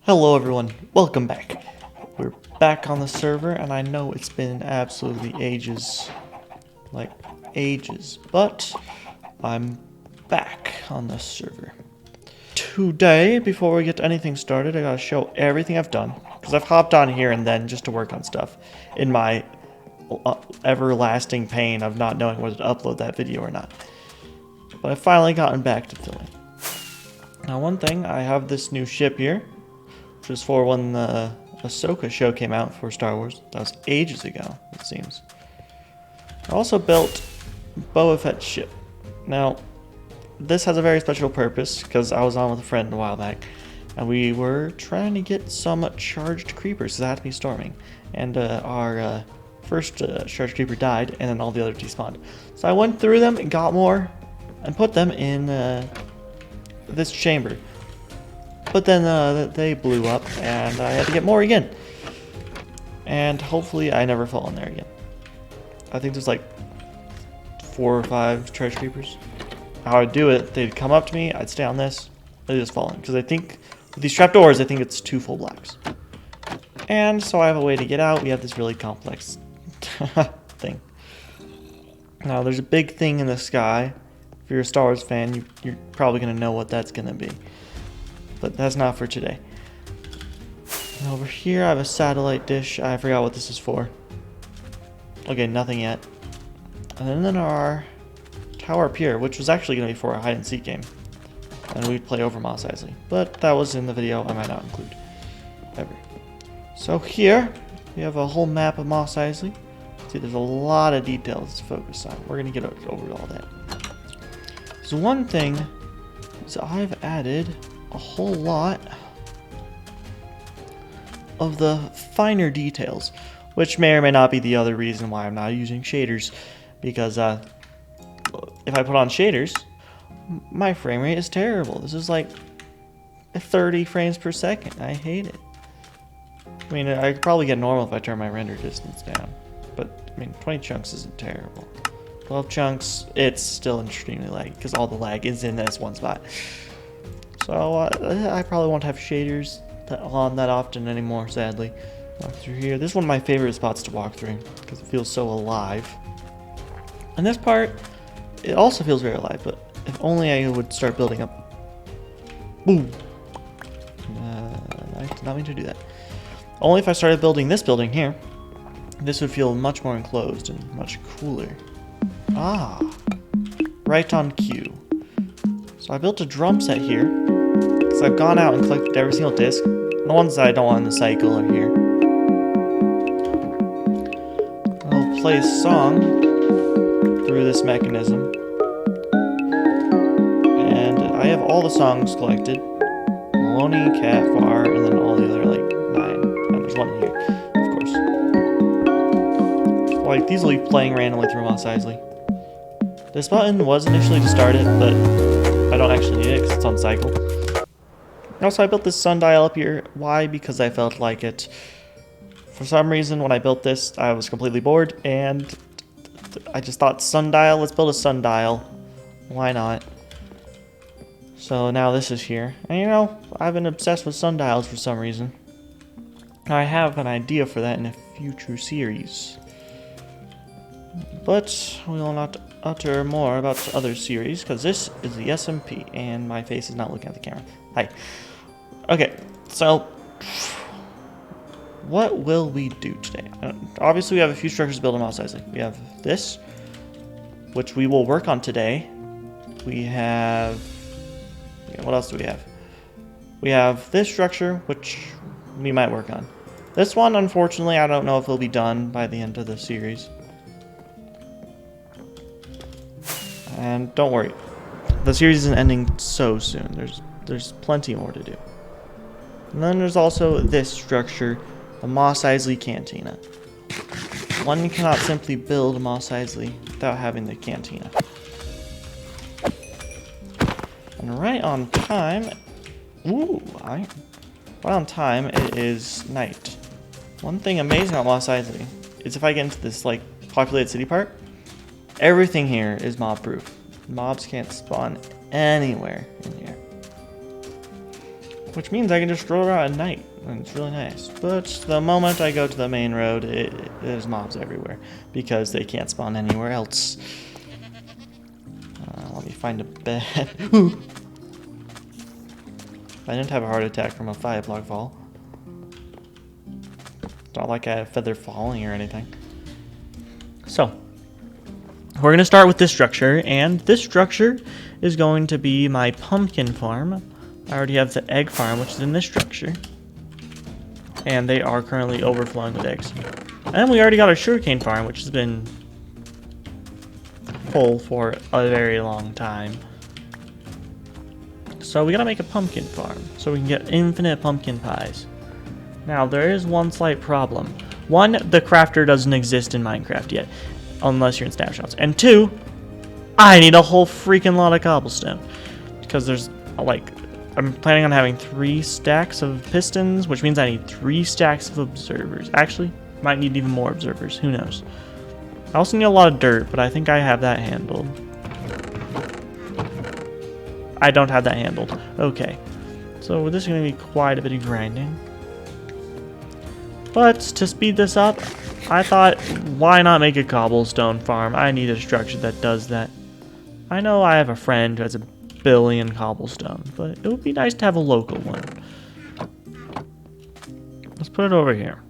Hello everyone, welcome back. We're back on the server, and I know it's been absolutely ages, like ages, but I'm back on the server. Today, before we get anything started, I gotta show everything I've done, because I've hopped on here and then just to work on stuff in my everlasting pain of not knowing whether to upload that video or not. But I've finally gotten back to filming. Now one thing, I have this new ship here, which was for when the Ahsoka show came out for Star Wars. That was ages ago, it seems. I also built Boba Fett's ship. Now, this has a very special purpose, because I was on with a friend a while back, and we were trying to get some charged creepers, because it had to be storming. And our first charged creeper died, and then all the others despawned. So I went through them and got more, and put them in this chamber. But then they blew up, and I had to get more again. And hopefully I never fall in there again. I think there's like 4 or 5 charge creepers. How I'd do it, they'd come up to me, I'd stay on this, they'd just fall in. Because I think, with these trapdoors, I think it's 2 full blocks. And so I have a way to get out. We have this really complex thing. Now there's a big thing in the sky. If you're a Star Wars fan, you're probably going to know what that's going to be. But that's not for today. And over here I have a satellite dish. I forgot what this is for. Okay, nothing yet. And then our tower up here, which was actually going to be for a hide and seek game. And we'd play over Mos Eisley. But that was in the video I might not include ever. So here we have a whole map of Mos Eisley. See, there's a lot of details to focus on. We're going to get over all that. So one thing is I've added a whole lot of the finer details, which may or may not be the other reason why I'm not using shaders, because if I put on shaders, my frame rate is terrible. This is like 30 frames per second. I hate it. I mean, I could probably get normal if I turn my render distance down, but I mean, 20 chunks isn't terrible. 12 chunks, it's still extremely laggy because all the lag is in this one spot. So I probably won't have shaders on that often anymore, sadly. Walk through here. This is one of my favorite spots to walk through because it feels so alive. And this part, it also feels very alive, but if only I would start building up. Boom! I did not mean to do that. Only if I started building this building here, this would feel much more enclosed and much cooler. Ah! Right on cue. So I built a drum set here. So I've gone out and collected every single disc. The ones that I don't want in the cycle are here. I'll play a song through this mechanism. And I have all the songs collected. Maloney, Cat, Far, and then all the other like 9. And there's one here, of course. Like these will be playing randomly through Mos Eisley. This button was initially to start it, but I don't actually need it because it's on cycle. Also, I built this sundial up here. Why? Because I felt like it. For some reason, when I built this, I was completely bored, and I just thought, sundial, let's build a sundial. Why not? So now this is here. And you know, I've been obsessed with sundials for some reason. I have an idea for that in a future series. But we will not utter more about other series, because this is the SMP, and my face is not looking at the camera. Hi. Okay, so what will we do today? Obviously, we have a few structures to build in Mos Eisley. We have this, which we will work on today. We have... yeah, what else do we have? We have this structure, which we might work on. This one, unfortunately, I don't know if it'll be done by the end of the series. And don't worry, the series isn't ending so soon. There's plenty more to do. And then there's also this structure, the Mos Eisley Cantina. One cannot simply build Mos Eisley without having the cantina. And right on time, right on time, it is night. One thing amazing about Mos Eisley is if I get into this like populated city part, everything here is mob proof. Mobs can't spawn anywhere in here. which means I can just stroll around at night, and it's really nice. But the moment I go to the main road, there's mobs everywhere, because they can't spawn anywhere else. Let me find a bed. I didn't have a heart attack from a 5-block fall. It's not like I have feather falling or anything. So, we're going to start with this structure, and this structure is going to be my pumpkin farm. I already have the egg farm, which is in this structure. And they are currently overflowing with eggs. And we already got our sugarcane farm, which has been full for a very long time. So we gotta make a pumpkin farm, so we can get infinite pumpkin pies. Now, there is one slight problem. One, the crafter doesn't exist in Minecraft yet, unless you're in snapshots. And two, I need a whole freaking lot of cobblestone. Because there's, like, I'm planning on having 3 stacks of pistons, which means I need 3 stacks of observers. Actually, might need even more observers, who knows. I also need a lot of dirt, but I think I have that handled. I don't have that handled. Okay. So this is going to be quite a bit of grinding. But to speed this up, I thought, why not make a cobblestone farm? I need a structure that does that. I know I have a friend who has a billion cobblestone, but it would be nice to have a local one. Let's put it over here.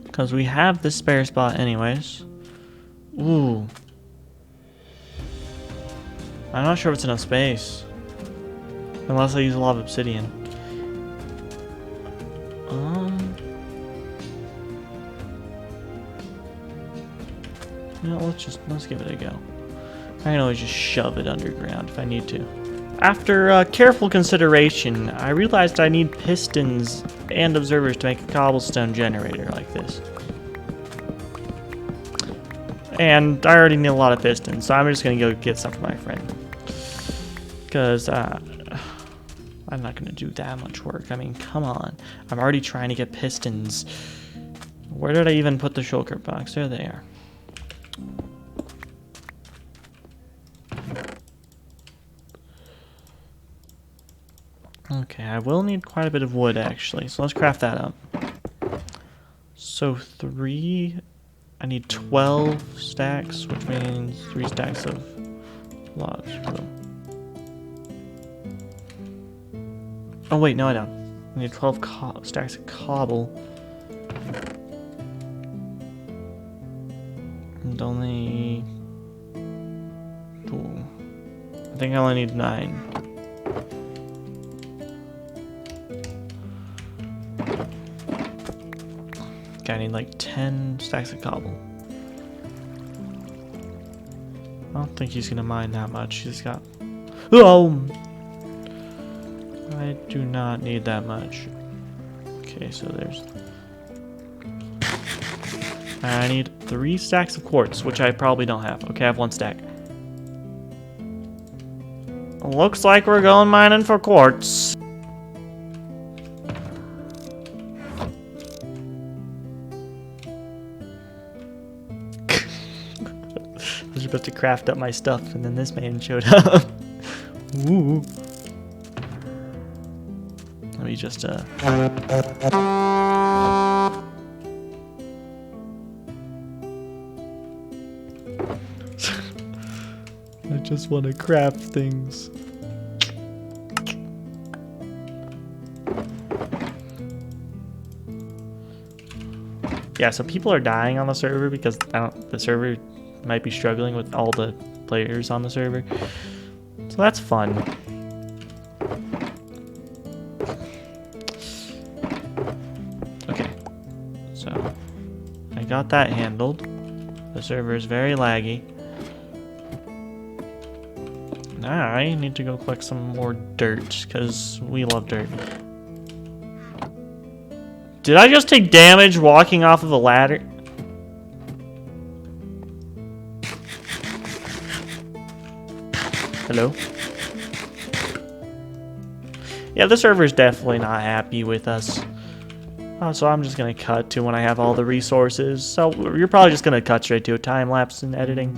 Because we have this spare spot anyways. Ooh. I'm not sure if it's enough space. Unless I use a lot of obsidian. No, let's give it a go. I can always just shove it underground if I need to. After careful consideration, I realized I need pistons and observers to make a cobblestone generator like this. And I already need a lot of pistons, so I'm just gonna go get some for my friend. Because I'm not gonna do that much work. I mean, come on. I'm already trying to get pistons. Where did I even put the shulker box? There they are. Okay, I will need quite a bit of wood actually, so let's craft that up. So 3, I need 12 stacks, which means 3 stacks of logs. Oh wait, no I don't. I need 12 stacks of cobble. And only... Ooh. I think I only need 9. Okay, I need like 10 stacks of cobble. I don't think he's gonna mind that much. He's got... Oh! I do not need that much. Okay, so there's... I need 3 stacks of quartz, which I probably don't have. Okay, I have 1 stack. Looks like we're going mining for quartz. I was about to craft up my stuff, and then this man showed up. Ooh. Let me just, I just want to craft things. Yeah, so people are dying on the server because the server might be struggling with all the players on the server. So that's fun. Okay. So I got that handled. The server is very laggy. Now I need to go collect some more dirt because we love dirt. Did I just take damage walking off of a ladder? Hello? Yeah, the server's definitely not happy with us. So I'm just gonna cut to when I have all the resources. So you're probably just gonna cut straight to a time lapse in editing.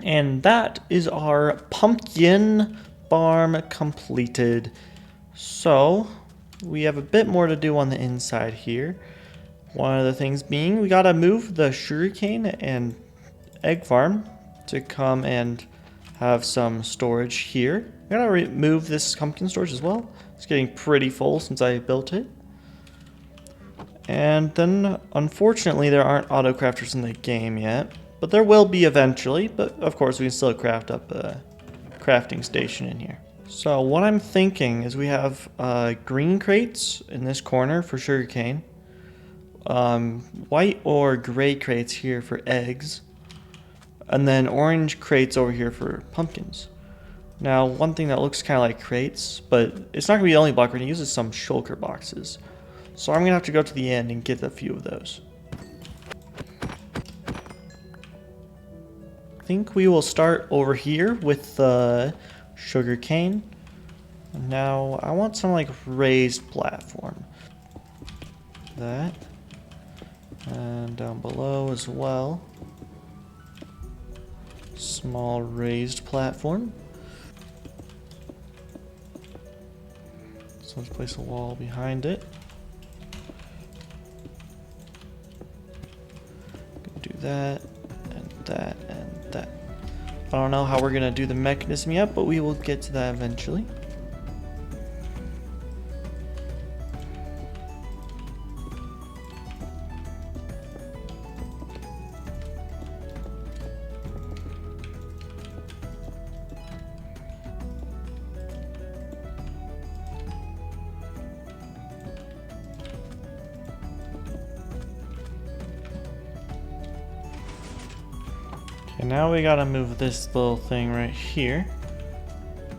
And that is our pumpkin farm completed. So we have a bit more to do on the inside here. One of the things being we gotta move the sugarcane and egg farm to come and have some storage here. I gotta remove this pumpkin storage as well. It's getting pretty full since I built it. And then, unfortunately, there aren't auto crafters in the game yet, but there will be eventually. But of course, we can still craft up a crafting station in here. So what I'm thinking is we have green crates in this corner for sugarcane, white or gray crates here for eggs, and then orange crates over here for pumpkins. Now, one thing that looks kind of like crates, but it's not going to be the only block we're going to use, is some shulker boxes. So I'm going to have to go to the end and get a few of those. I think we will start over here with the sugar cane. Now, I want some like raised platform. That. And down below as well. Small raised platform. So let's place a wall behind it. Do that, and that, and that. I don't know how we're gonna do the mechanism yet, but we will get to that eventually. And now we gotta move this little thing right here,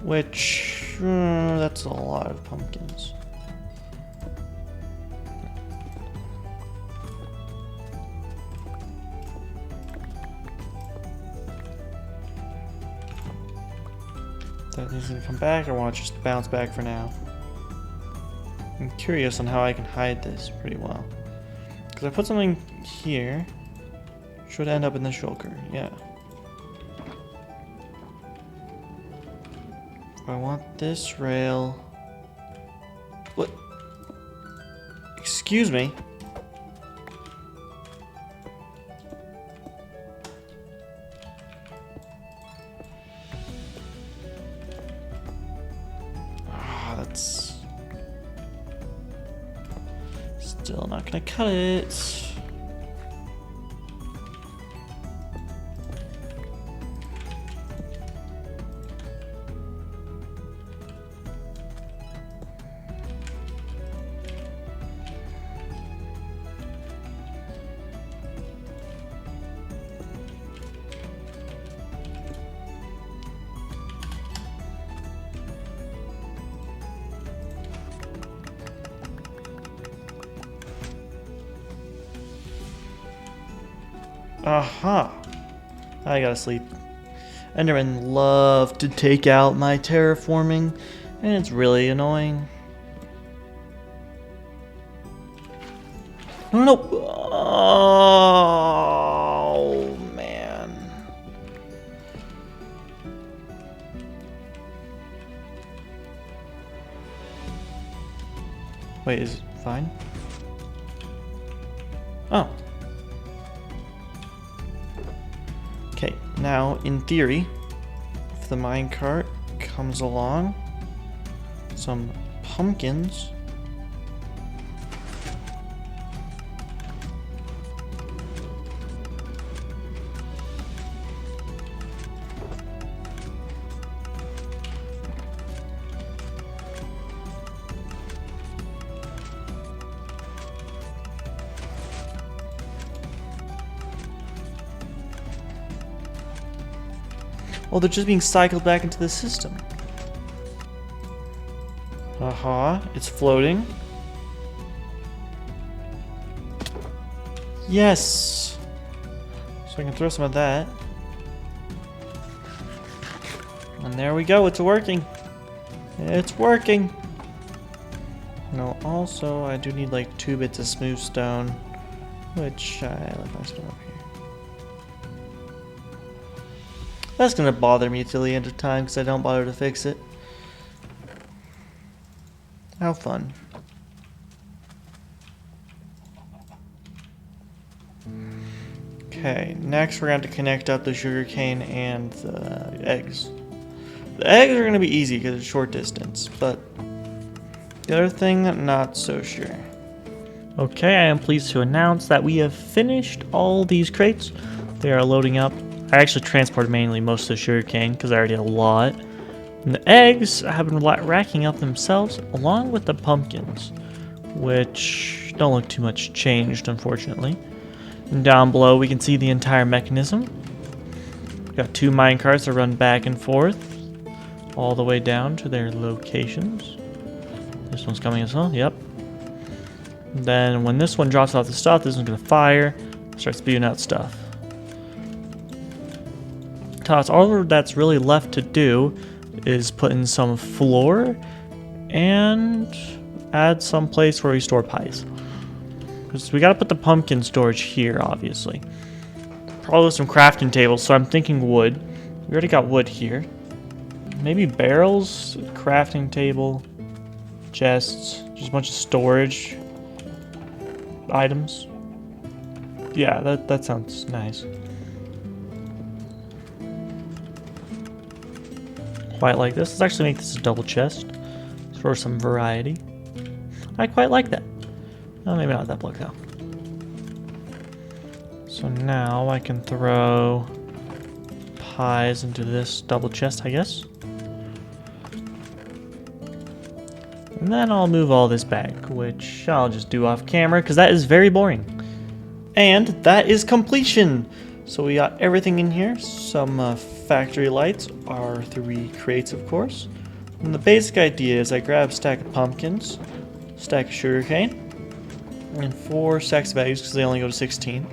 which, that's a lot of pumpkins. That needs to come back, or want to just bounce back for now? I'm curious on how I can hide this pretty well. Because I put something here, should end up in the shulker, yeah. I want this rail. What? Excuse me. Ah, that's still not gonna cut it. Aha! I gotta sleep. Endermen love to take out my terraforming, and it's really annoying. No, no, no! Oh, man. Wait, is it fine? Oh. Okay, now in theory, if the minecart comes along, some pumpkins. Oh, they're just being cycled back into the system. Aha, it's floating. Yes! So I can throw some of that. And there we go, it's working. It's working. Now also, I do need like 2 bits of smooth stone, which I left my stone up here. That's gonna bother me till the end of time because I don't bother to fix it. How fun. Okay, next we're going to connect up the sugarcane and the eggs. The eggs are going to be easy because it's short distance, but the other thing, not so sure. Okay, I am pleased to announce that we have finished all these crates. They are loading up. I actually transported mainly most of the sugarcane because I already had a lot. And the eggs have been racking up themselves along with the pumpkins, which don't look too much changed, unfortunately. And down below we can see the entire mechanism. We've got 2 minecarts that run back and forth all the way down to their locations. This one's coming as well, yep. And then when this one drops off the stuff, this one's gonna fire, start spewing out stuff. All that's really left to do is put in some floor and add some place where we store pies. Because we gotta put the pumpkin storage here, obviously. Probably some crafting tables, so I'm thinking wood. We already got wood here. Maybe barrels, crafting table, chests, just a bunch of storage items. Yeah, that sounds nice. Quite like this. Let's actually make this a double chest for some variety. I quite like that. Oh, maybe not that block though. So now I can throw pies into this double chest, I guess. And then I'll move all this back, which I'll just do off camera because that is very boring. And that is completion. So we got everything in here. Some factory lights, our 3 crates, of course. And the basic idea is I grab a stack of pumpkins, stack of sugarcane, and 4 stacks of eggs because they only go to 16.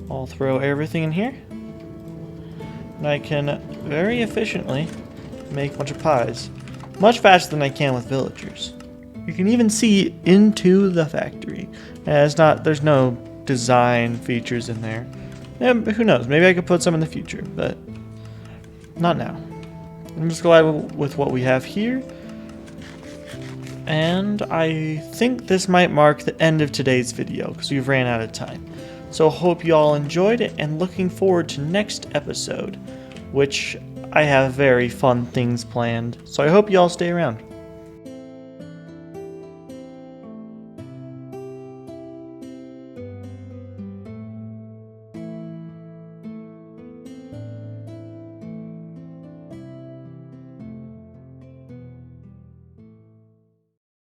I'll throw everything in here. And I can very efficiently make a bunch of pies. Much faster than I can with villagers. You can even see into the factory. And there's no design features in there. And who knows, maybe I could put some in the future, but not now. I'm just glad with what we have here. And I think this might mark the end of today's video because we've ran out of time. So hope you all enjoyed it and looking forward to next episode, which I have very fun things planned. So I hope you all stay around.